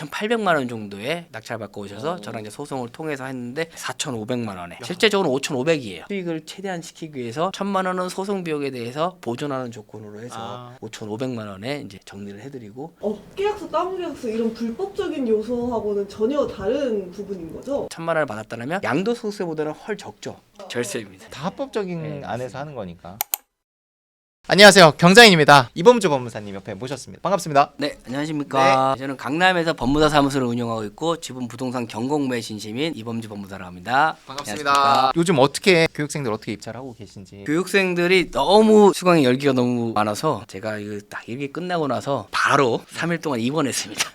2,800만 원 정도의 낙찰 받고 오셔서 저랑 이제 소송을 통해서 했는데 4,500만 원에 실제적으로 5,500이에요. 수익을 최대한 시키기 위해서 1,000만 원은 소송 비용에 대해서 보존하는 조건으로 해서 5,500만 원에 이제 정리를 해드리고 업계약서, 따블계약서 이런 불법적인 요소하고는 전혀 다른 부분인 거죠? 1,000만 원을 받았다면 양도소득세보다는 훨 적죠. 절세입니다. 다 합법적인 안에서 하는 거니까. 안녕하세요, 경장인입니다. 이범주 법무사님 옆에 모셨습니다. 반갑습니다. 네, 안녕하십니까. 저는 강남에서 법무사 사무소를 운영하고 있고 지분 부동산 경공매 신심인 이범주 법무사라고 합니다. 안녕하십니까. 요즘 어떻게 교육생들 어떻게 입찰 하고 계신지. 교육생들이 너무 수강의 열기가 너무 많아서 제가 이거 딱 일기 끝나고 나서 바로 3일 동안 입원했습니다.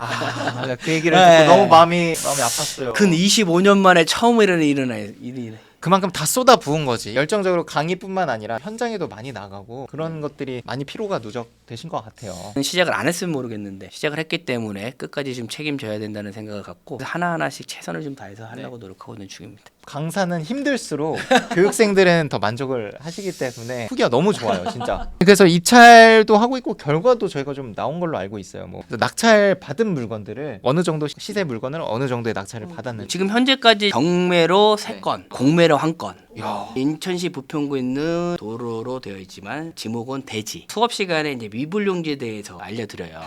그 얘기를 네. 듣고 너무 마음이 아팠어요. 근 25년 만에 처음 일어나는 일이네. 그만큼 다 쏟아 부은 거지. 열정적으로 강의뿐만 아니라 현장에도 많이 나가고 그런 것들이 많이 피로가 누적되신 것 같아요. 시작을 안 했으면 모르겠는데 시작을 했기 때문에 끝까지 좀 책임져야 된다는 생각을 갖고 하나하나씩 최선을 좀 다해서 하려고 노력하고 있는 중입니다. 강사는 힘들수록 교육생들은 더 만족을 하시기 때문에 후기가 너무 좋아요, 진짜. 그래서 입찰도 하고 있고 결과도 저희가 좀 나온 걸로 알고 있어요. 뭐 낙찰 받은 물건들을 어느 정도 시세 물건을 어느 정도의 낙찰을 받았는지. 지금 현재까지 경매로 3건, 공매로 1건. 인천시 부평구에 있는 도로로 되어 있지만 지목은 대지. 수업 시간에 이제 미불용지에 대해서 알려드려요.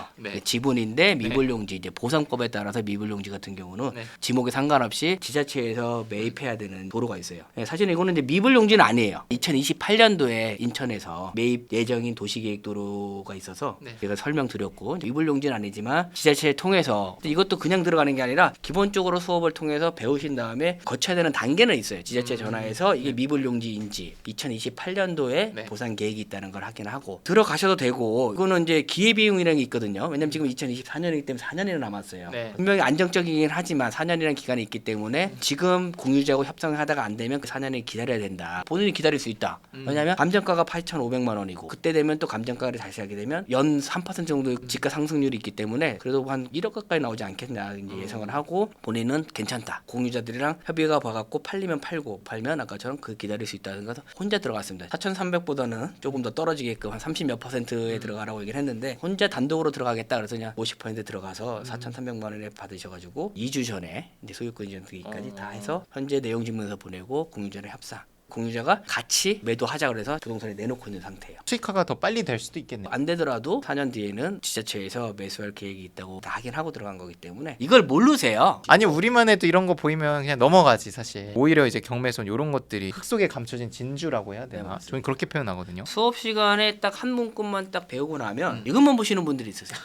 지분인데 미불용지 이제 보상법에 따라서 미불용지 같은 경우는 지목에 상관없이 지자체에서 매입해야 되는 도로가 있어요. 사실 이거는 이제 미불용지는 아니에요. 2028년도에 인천에서 매입 예정인 도시계획도로가 있어서 제가 설명드렸고 미불용지는 아니지만 지자체를 통해서 이것도 그냥 들어가는 게 아니라 기본적으로 수업을 통해서 배우신 다음에 거쳐야 되는 단계는 있어요. 지자체 전화해서 이게 미불용지인지 2028년도에 보상 계획이 있다는 걸 확인하고 들어가셔도 되고 이거는 이제 기회비용이라는 게 있거든요. 왜냐면 지금 2024년이기 때문에 4년이나 남았어요. 분명히 안정적이긴 하지만 4년이라는 기간이 있기 때문에 지금 공유자하고 협상을 하다가 안 되면 그 4년을 기다려야 된다. 본인이 기다릴 수 있다. 왜냐하면 감정가가 8,500만 원이고 그때 되면 또 감정가를 다시 하게 되면 연 3% 정도의 지가 상승률이 있기 때문에 그래도 한 1억 가까이 나오지 않겠냐 이제 예상을 하고 본인은 괜찮다. 공유자들이랑 협의가 봐갖고 팔리면 팔고 팔면 아까처럼 그 기다릴 수 있다는 것은 혼자 들어갔습니다. 4,300보다는 조금 더 떨어지게끔 한 30 몇 %에 들어가라고 얘기를 했는데 혼자 단독으로 들어가겠다 그래서 그냥 50% 들어가서 4,300만 원에 받으셔가지고 2주 전에 이제 소유권 이전 등기까지 다 해서 현재 내용 증명서 보내고 공유자랑 협상. 공유자가 같이 매도하자 그래서 부동산에 내놓고 있는 상태예요. 수익화가 더 빨리 될 수도 있겠네요. 안 되더라도 4년 뒤에는 지자체에서 매수할 계획이 있다고 다 확인하고 들어간 거기 때문에 이걸 모르세요. 아니 우리만 해도 이런 거 보이면 그냥 넘어가지 사실. 오히려 이제 경매손 이런 것들이 흙 속에 감춰진 진주라고 해야 되나? 저는 그렇게 표현하거든요. 수업 시간에 딱 한 문구만 딱 배우고 나면 이것만 보시는 분들이 있으세요.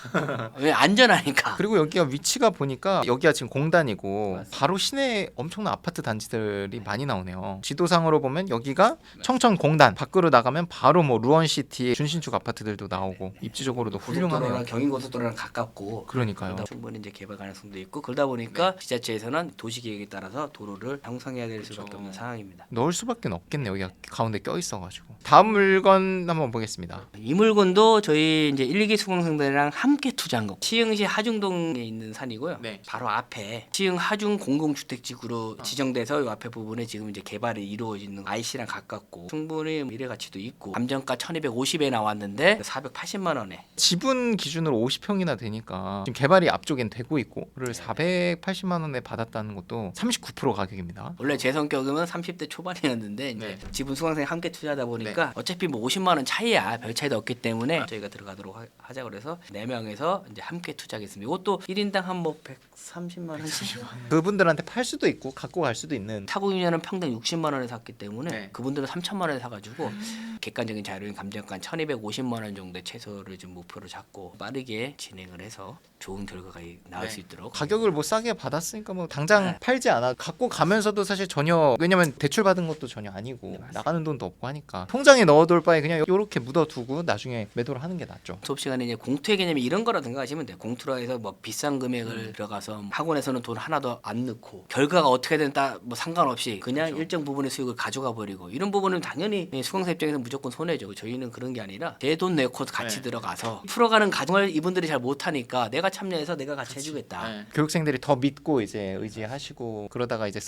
왜 안전하니까. 그리고 여기가 위치가 보니까 여기가 지금 공단이고 바로 시내에 엄청난 아파트 단지들이 많이 나오네요. 지도상으로 보면 여기가 청천 공단, 밖으로 나가면 바로 뭐 루원시티 준신축 아파트들도 나오고 입지적으로도 훌륭하네요. 경인고속도로랑 가깝고 그러니까요. 충분히 이제 개발 가능성도 있고 그러다 보니까 지자체에서는 도시계획에 따라서 도로를 형성해야 될 수밖에 없는 상황입니다. 넣을 수밖에 없겠네. 여기가 가운데 껴 있어가지고. 다음 물건 한번 보겠습니다. 이 물건도 저희 이제 1기 수강생들이랑 함께 투자한 거. 시흥시 하중동에 있는 산이고요. 바로 앞에 시흥 하중 공공주택지구로 지정돼서 이 앞에 부분에 지금 이제 개발이 이루어지는 IC랑 가깝고 충분히 미래 가치도 있고 감정가 1,250에 나왔는데 480만 원에 지분 기준으로 50평이나 되니까 지금 개발이 앞쪽엔 되고 있고 그를 480만 원에 받았다는 것도 39% 가격입니다. 원래 제 성격은 30대 초반이었는데 이제 지분 수강생 함께 투자하다 보니까 어차피 뭐 50만 원 차이야 별 차이도 없기 때문에 저희가 들어가도록 하자 그래서 4명에서 이제 함께 투자하겠습니다. 이것도 1인당 한 뭐 130만 원씩 그분들한테 팔 수도 있고 갖고 갈 수도 있는. 타국유냐는 평당 60만 원에 샀기 때문에 그분들은 3천만 원에 사가지고 객관적인 자료인 감정가 1,250만 원 정도의 최소를 좀 목표로 잡고 빠르게 진행을 해서 좋은 결과가 나올 수 있도록 가격을 뭐 싸게 받았으니까 뭐 당장 팔지 않아. 갖고 가면서도 사실 전혀 왜냐면 대출 받은 것도 전혀 아니고 나가는 돈도 없고 하니까 통장에 넣어둘 바에 그냥 이렇게 묻어두고 나중에 매도를 하는 게 낫죠. 수업 시간에 이제 공투의 개념이 이런 거라 생각하시면 돼요. 공투라 해서 뭐 비싼 금액을 들어가서 학원에서는 돈 하나도 안 넣고 결과가 어떻게 된다 뭐 상관없이 그냥 일정 부분의 수익을 가져가 버리고 이런 부분은 당연히 수강생 입장에서 무조건 손해죠. 저희는 그런 게 아니라 제 돈 내고 같이 들어가서 풀어가는 과정을 이분들이 잘 못하니까 내가 참여해서 내가 같이 해주겠다. 네. 교육생들이 더 믿고 이제 의지하시고 그러다가 이제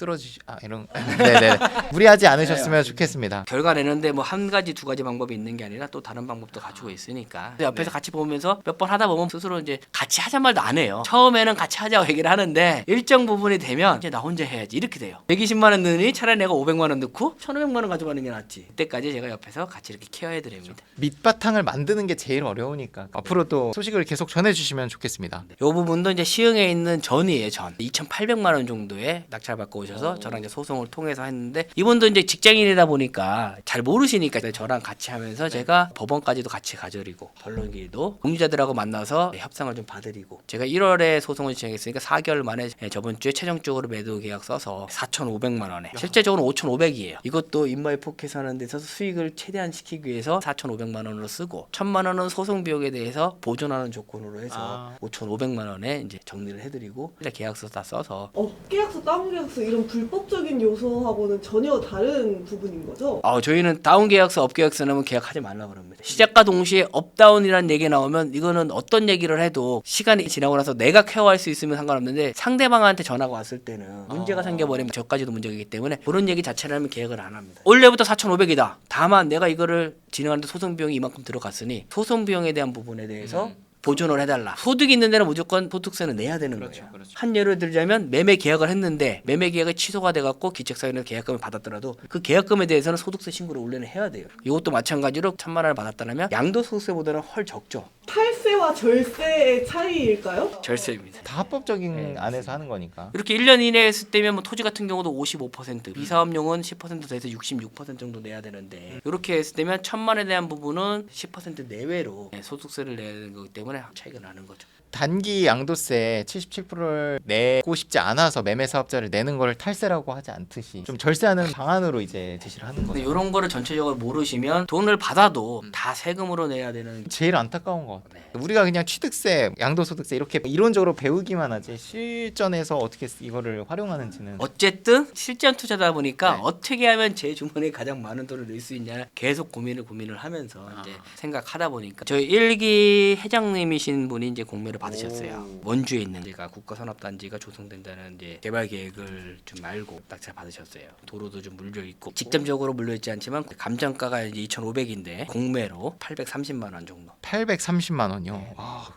이런 네네 무리하지 않으셨으면 좋겠습니다. 결과 내는데 뭐 한 가지 두 가지 방법이 있는 게 아니라 또 다른 방법도 가지고 있으니까 옆에서 같이 보면서 몇 번 하다 보면 스스로 이제 같이 하자 말도 안 해요. 처음에는 같이 하자고 얘기를 하는데 일정 부분이 되면 이제 나 혼자 해야지 이렇게 돼요. 120만 원 넣으니 차라리 내가 500만 원 넣고 1,500만 원 가져가는 게 낫지. 그때까지 제가 옆에서 같이 이렇게 케어해 드립니다. 밑바탕을 만드는 게 제일 어려우니까 앞으로도 소식을 계속 전해주시면 좋겠습니다. 이 부분도 이제 시흥에 있는 전이에요. 전 2,800만 원 정도의 낙찰 받고 오셔서 저랑 이제 소송을 통해서 했는데 이분도 이제 직장인이다 보니까 잘 모르시니까 저랑 같이 하면서 제가 법원까지도 같이 가져리고 변론기도 공유자들하고 만나서 협상을 좀 봐드리고 제가 1월에 소송을 진행했으니까 4개월 만에 저번 주에 최종적으로 매도 계약 써서 4,500만 원에 실제적으로 5,500이에요. 이것도 인마이 포켓 하는 데서 수익을 최대한 시키기 위해서 4,500만 원으로 쓰고 1,000만 원은 소송 비용에 대해서 보존하는 조건으로 해서 5,500만 원에 이제 정리를 해드리고 계약서 다 써서 업계약서, 다운계약서 이런 불법적인 요소하고는 전혀 다른 부분인 거죠? 저희는 다운 계약서, 업 계약서 나오면 계약하지 말라 그럽니다. 시작과 동시에 업다운이라는 얘기 나오면 이거는 어떤 얘기를 해도 시간이 지나고 나서 내가 케어할 수 있으면 상관없는데 상대방한테 전화가 왔을 때는 문제가 생겨버리면 저까지도 문제이기 때문에 그런 얘기 자체를 하면 계약을 안 합니다. 올해부터 4,500이다. 다만 내가 이거를 진행하는데 소송 비용이 이만큼 들어갔으니 소송 비용에 대한 부분에 대해서 보존을 해달라. 소득이 있는 데는 무조건 소득세는 내야 되는 거예요. 한 예를 들자면 매매 계약을 했는데 매매 계약이 취소가 돼갖고 기책사유는 계약금을 받았더라도 그 계약금에 대해서는 소득세 신고를 원래는 해야 돼요. 이것도 마찬가지로 1,000만 원을 받았다면 양도소득세보다는 훨 적죠. 탈세와 절세의 차이일까요? 절세입니다. 다 합법적인 안에서 하는 거니까. 이렇게 1년 이내에 했을 때면 뭐 토지 같은 경우도 55%, 비사업용은 10% 돼서 66% 정도 내야 되는데 이렇게 했을 때면 1,000만 원에 대한 부분은 10% 내외로 소득세를 내야 되는 거기 때문에 차이가 나는 거죠. 단기 양도세 77%를 내고 싶지 않아서 매매 사업자를 내는 걸 탈세라고 하지 않듯이 좀 절세하는 방안으로 이제 제시를 하는 근데 거죠. 이런 거를 전체적으로 모르시면 돈을 받아도 다 세금으로 내야 되는 제일 안타까운 것 같아요. 우리가 그냥 취득세, 양도소득세 이렇게 이론적으로 배우기만 하지 실전에서 어떻게 이거를 활용하는지는 어쨌든 실전 투자다 보니까 어떻게 하면 제 주머니에 가장 많은 돈을 넣을 수 있냐 계속 고민을 하면서 이제 생각하다 보니까 저희 1기 회장님이신 분이 이제 공매를 받으셨어요. 원주에 있는 제가 국가산업단지가 조성된다는 이제 개발 계획을 좀 알고 낙찰 받으셨어요. 도로도 좀 물려 있고 직접적으로 물려 있지 않지만 감정가가 이제 2,500인데 공매로 830만 원 정도. 830만 원이요.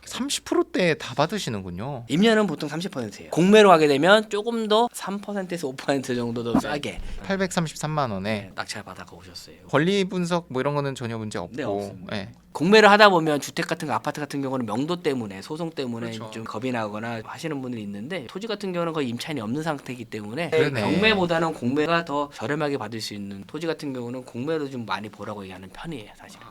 30%대 다 받으시는군요. 임야는 보통 30%예요. 공매로 하게 되면 조금 더 3%에서 5% 정도 더 싸게 833만 원에 낙찰 받아가 오셨어요. 권리 분석 뭐 이런 거는 전혀 문제 없고. 네, 없습니다. 네. 공매를 하다 보면 주택 같은 거 아파트 같은 경우는 명도 때문에 소송 때문에 좀 겁이 나거나 하시는 분들이 있는데 토지 같은 경우는 거의 임차인이 없는 상태이기 때문에 그러네. 경매보다는 공매가 더 저렴하게 받을 수 있는 토지 같은 경우는 공매로 좀 많이 보라고 얘기하는 편이에요 사실은.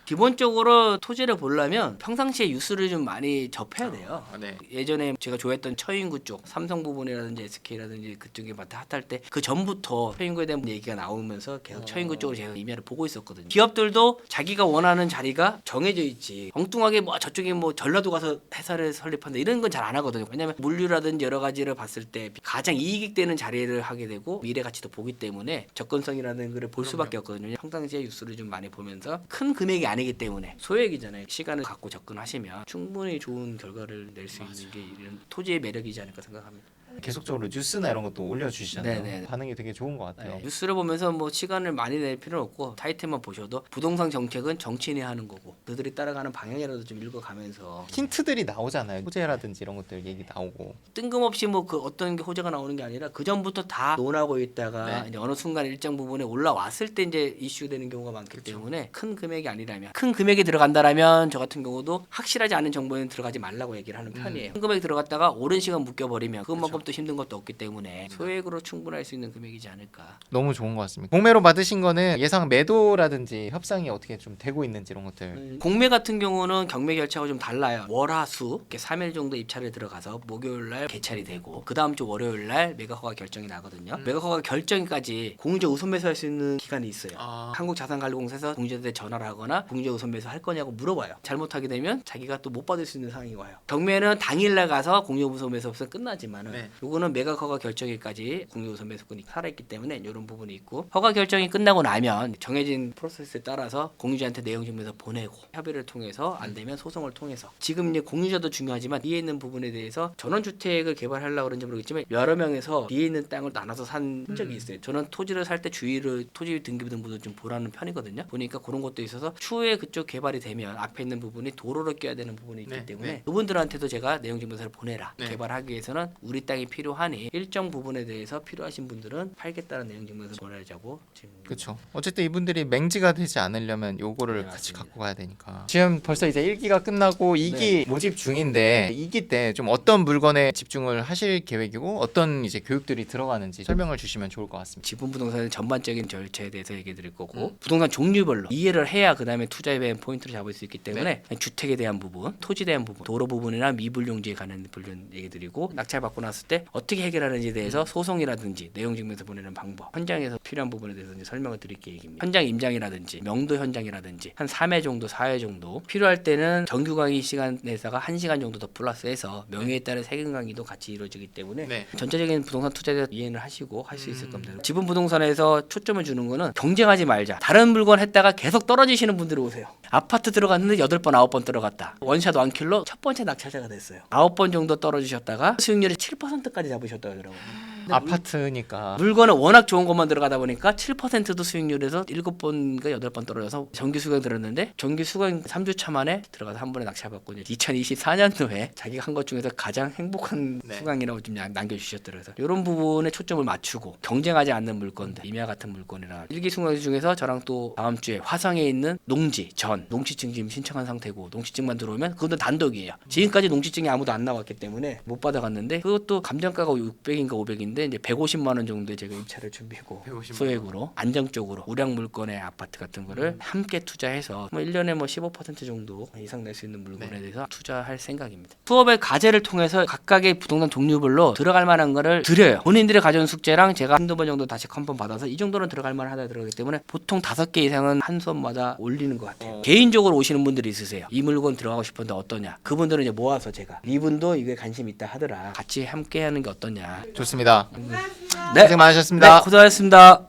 기본적으로 토지를 보려면 평상시에 뉴스를 좀 많이 접해야 돼요. 예전에 제가 좋아했던 처인구 쪽 삼성 부분이라든지 SK라든지 그쪽에 마트 핫할 때 그 전부터 처인구에 대한 얘기가 나오면서 계속 처인구 쪽으로 제가 이면을 보고 있었거든요. 기업들도 자기가 원하는 자리가 정해져 있지 엉뚱하게 뭐 저쪽에 뭐 전라도 가서 회사를 설립한다 이런 건 잘 안 하거든요. 왜냐하면 물류라든지 여러 가지를 봤을 때 가장 이익이 되는 자리를 하게 되고 미래 가치도 보기 때문에 접근성이라는 걸 볼 수밖에 없거든요. 평상시에 뉴스를 좀 많이 보면서 큰 금액이 아니기 때문에 소액이잖아요. 시간을 갖고 접근하시면 충분히 좋은 결과를 낼 수 있는 게 이런 토지의 매력이지 않을까 생각합니다. 계속적으로 뉴스나 이런 것도 올려주시잖아요. 네네. 반응이 되게 좋은 것 같아요. 뉴스를 보면서 뭐 시간을 많이 낼 필요는 없고 타이틀만 보셔도 부동산 정책은 정치인이 하는 거고 그들이 따라가는 방향이라도 좀 읽어가면서 힌트들이 나오잖아요. 호재라든지 이런 것들 얘기 나오고. 뜬금없이 뭐 그 어떤 게 호재가 나오는 게 아니라 그 전부터 다 논하고 있다가 이제 어느 순간 일정 부분에 올라왔을 때 이제 이슈되는 경우가 많기 때문에 큰 금액이 아니라면 큰 금액이 들어간다라면 저 같은 경우도 확실하지 않은 정보에는 들어가지 말라고 얘기를 하는 편이에요. 큰 금액이 들어갔다가 오랜 시간 묶여버리면 그것만큼 또 힘든 것도 없기 때문에 소액으로 충분할 수 있는 금액이지 않을까. 너무 좋은 것 같습니다. 공매로 받으신 거는 예상 매도라든지 협상이 어떻게 좀 되고 있는지 이런 것들. 공매 같은 경우는 경매 결차가 좀 달라요. 월화수 이렇게 3일 정도 입찰에 들어가서 목요일 날 개찰이 되고 그 다음 주 월요일 날 매각허가 결정이 나거든요. 매각허가 결정까지 공유자 우선 매수할 수 있는 기간이 있어요. 한국자산관리공사에서 공유자한테 전화를 하거나 공유우선 매수 할 거냐고 물어봐요. 잘못하게 되면 자기가 또 못 받을 수 있는 상황이 와요. 경매는 당일날 가서 공유우선 매수 없으면 끝나지만은 네. 요거는 매각 허가 결정일까지 공유우선 매수권이 살아있기 때문에 이런 부분이 있고, 허가 결정이 끝나고 나면 정해진 프로세스에 따라서 공유자한테 내용 증명서 보내고 협의를 통해서 안 되면 소송을 통해서, 지금 이제 공유자도 중요하지만 뒤에 있는 부분에 대해서 전원주택을 개발하려고 그런지 모르겠지만 여러 명에서 뒤에 있는 땅을 나눠서 산 흔적이 있어요. 저는 토지를 살 때 주의를 토지 등기 등본도 좀 보라는 편이거든요. 보니까 그런 것도 있어서 추후에 그쪽 개발이 되면 앞에 있는 부분이 도로로 껴야 되는 부분이 있기 네, 때문에 네. 그분들한테도 제가 내용 증명서를 보내라. 네. 개발하기 위해서는 우리 땅이 필요하니 일정 부분에 대해서 필요하신 분들은 팔겠다는 내용 증명서 보내자고 지금. 그렇죠. 어쨌든 이분들이 맹지가 되지 않으려면 요거를 네, 같이 맞습니다. 갖고 가야 되니까. 지금 벌써 이제 1기가 끝나고 2기 모집 중인데 2기 때 좀 어떤 물건에 집중을 하실 계획이고 어떤 이제 교육들이 들어가는지 설명을 주시면 좋을 것 같습니다. 지분 부동산의 전반적인 절차에 대해서 얘기해 드릴 거고, 부동산 종류별로 이해를 해야 그 다음에 투자에 대한 포인트를 잡을 수 있기 때문에 주택에 대한 부분, 토지에 대한 부분, 도로 부분이나 미불용지에 관한 부분 얘기 드리고, 낙찰 받고 났을 때 어떻게 해결하는지에 대해서 소송이라든지 내용 증명서 보내는 방법, 현장에서 필요한 부분에 대해서 이제 설명을 드릴 계획입니다. 현장 임장이라든지 명도 현장이라든지 한 3회 정도 4회 정도 필요할 때는 정규 강의 시간에다가 1시간 정도 더 플러스해서 명예에 따른 세금 강의도 같이 이루어지기 때문에 네. 전체적인 부동산 투자에 대해서 이해를 하시고 할 수 있을 겁니다. 지분 부동산에서 초점을 주는 거는 경쟁하지 말자. 다른 물건 했다가 계속 떨어지시는 분들이 오세요. 아파트 들어갔는데 8번 9번 들어갔다. 원샷 원킬로 첫 번째 낙찰자가 됐어요. 9번 정도 떨어지셨다가 수익률이 7%까지 잡으셨다 그러더라고요. 아파트니까. 물건은 워낙 좋은 것만 들어가다 보니까 7%도 수익률에서 7번인가 8번 떨어져서 정기 수강 들었는데, 정기 수강 3주차 만에 들어가서 한 번에 낙찰받고 2024년도에 자기가 한 것 중에서 가장 행복한 네. 수강이라고 좀 남겨주셨더라고요. 이런 부분에 초점을 맞추고 경쟁하지 않는 물건들, 임야 같은 물건이나 일기 수강 중에서 저랑 또 다음 주에 화성에 있는 농지 전 농지증 지금 신청한 상태고, 농지증만 들어오면 그것도 단독이에요. 지금까지 농지증이 아무도 안 나왔기 때문에 못 받아갔는데, 그것도 감정가가 600인가 500인데 이제 150만 원 정도에 제가 입찰을 준비했고 150만 원. 소액으로 안정적으로 우량 물건의 아파트 같은 거를 함께 투자해서 뭐 1년에 뭐 15% 정도 이상 낼 수 있는 물건에 대해서 투자할 생각입니다. 수업의 과제를 통해서 각각의 부동산 종류별로 들어갈 만한 거를 드려요. 본인들이 가져온 숙제랑 제가 한두 번 정도 다시 컨펌 받아서 이 정도는 들어갈 만하다 들어가기 때문에 보통 5개 이상은 한 수업마다 올리는 것 같아요. 개인적으로 오시는 분들이 있으세요. 이 물건 들어가고 싶은데 어떠냐. 그분들은 이제 모아서 제가 이분도 이게 관심 있다 하더라. 같이 함께 하는 게 어떠냐. 좋습니다. 고생하셨습니다. 네. 고생 많으셨습니다. 네, 고생하셨습니다.